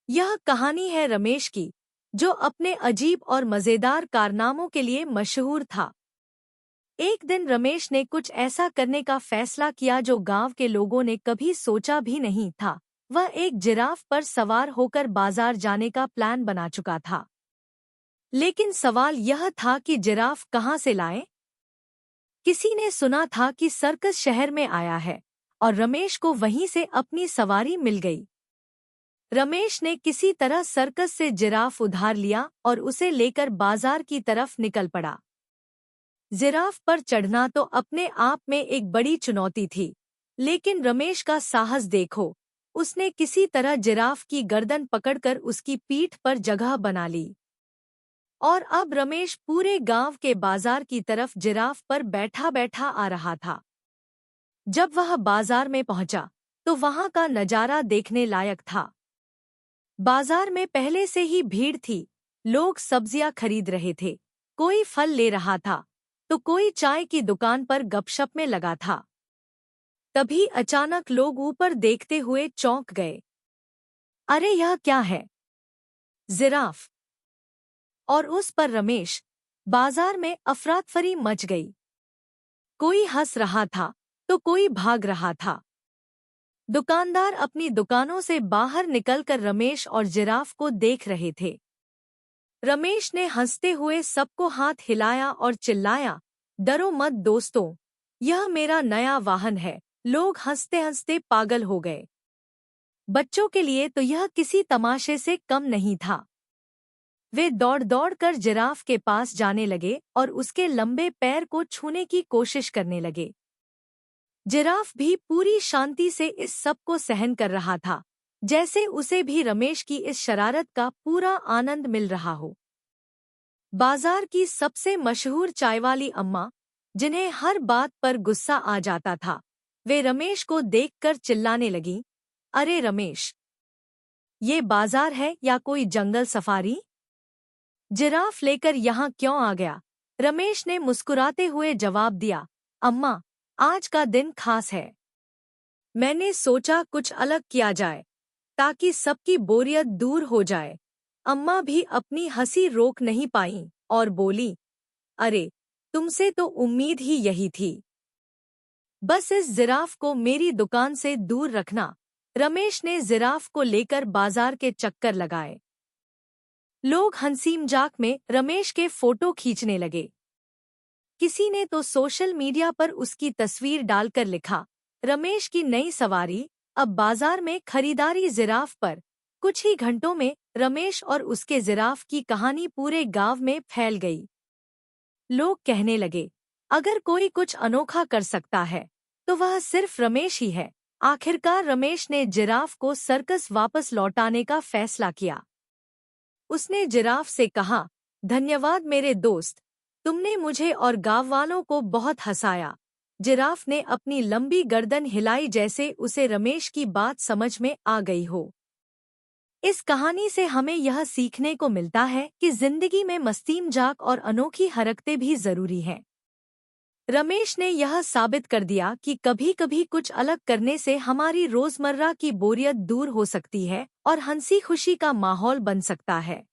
यह कहानी है रमेश की, जो अपने अजीब और मजेदार कारनामों के लिए मशहूर था। एक दिन रमेश ने कुछ ऐसा करने का फैसला किया जो गांव के लोगों ने कभी सोचा भी नहीं था। वह एक जिराफ पर सवार होकर बाजार जाने का प्लान बना चुका था। लेकिन सवाल यह था कि जिराफ कहाँ से लाएं? किसी ने सुना था कि सर्कस शहर में आया है और रमेश को वहीं से अपनी सवारी मिल गई। रमेश ने किसी तरह सर्कस से जिराफ उधार लिया और उसे लेकर बाजार की तरफ निकल पड़ा। जिराफ पर चढ़ना तो अपने आप में एक बड़ी चुनौती थी, लेकिन रमेश का साहस देखो। उसने किसी तरह जिराफ की गर्दन पकड़कर उसकी पीठ पर जगह बना ली। और अब रमेश पूरे गांव के बाजार की तरफ जिराफ पर बैठा बैठा आ रहा था। जब वह बाजार में पहुंचा, तो वहां का नजारा देखने लायक था। बाजार में पहले से ही भीड़ थी। लोग सब्जियां खरीद रहे थे, कोई फल ले रहा था, तो कोई चाय की दुकान पर गपशप में लगा था। तभी अचानक लोग ऊपर देखते हुए चौंक गए। अरे यह क्या है? जिराफ! और उस पर रमेश! बाजार में अफरातफरी मच गई। कोई हंस रहा था, तो कोई भाग रहा था। दुकानदार अपनी दुकानों से बाहर निकलकर रमेश और जिराफ को देख रहे थे। रमेश ने हंसते हुए सबको हाथ हिलाया और चिल्लाया, डरो मत दोस्तों, यह मेरा नया वाहन है। लोग हंसते हंसते पागल हो गए। बच्चों के लिए तो यह किसी तमाशे से कम नहीं था। वे दौड़ दौड़ कर जिराफ के पास जाने लगे और उसके लंबे पैर को छूने की कोशिश करने लगे। जिराफ भी पूरी शांति से इस सब को सहन कर रहा था, जैसे उसे भी रमेश की इस शरारत का पूरा आनंद मिल रहा हो। बाजार की सबसे मशहूर चायवाली अम्मा, जिन्हें हर बात पर गुस्सा आ जाता था, वे रमेश को देखकर चिल्लाने लगीं, अरे रमेश! ये बाजार है या कोई जंगल सफारी? जिराफ लेकर यहाँ क्यों आ गया? रमेश ने मुस्कुराते हुए जवाब दिया, अम्मा, आज का दिन खास है। मैंने सोचा कुछ अलग किया जाए, ताकि सबकी बोरियत दूर हो जाए। अम्मा भी अपनी हंसी रोक नहीं पाईं और बोली, अरे, तुमसे तो उम्मीद ही यही थी। बस इस जिराफ को मेरी दुकान से दूर रखना। रमेश ने जिराफ को लेकर बाजार के चक्कर लगाए। लोग हंसी मजाक में रमेश के फोटो खींचने लगे। किसी ने तो सोशल मीडिया पर उसकी तस्वीर डालकर लिखा, रमेश की नई सवारी अब बाजार में खरीदारी जिराफ पर। कुछ ही घंटों में रमेश और उसके जिराफ की कहानी पूरे गांव में फैल गई। लोग कहने लगे, अगर कोई कुछ अनोखा कर सकता है, तो वह सिर्फ रमेश ही है। आखिरकार रमेश ने जिराफ को सर्कस वापस लौटाने का फैसला किया। उसने जिराफ से कहा, धन्यवाद मेरे दोस्त, तुमने मुझे और गांव वालों को बहुत हंसाया। जिराफ ने अपनी लंबी गर्दन हिलाई जैसे उसे रमेश की बात समझ में आ गई हो। इस कहानी से हमें यह सीखने को मिलता है कि जिंदगी में मस्ती मजाक और अनोखी हरकतें भी जरूरी हैं। रमेश ने यह साबित कर दिया कि कभी कभी कुछ अलग करने से हमारी रोजमर्रा की बोरियत दूर हो सकती है और हंसी खुशी का माहौल बन सकता है।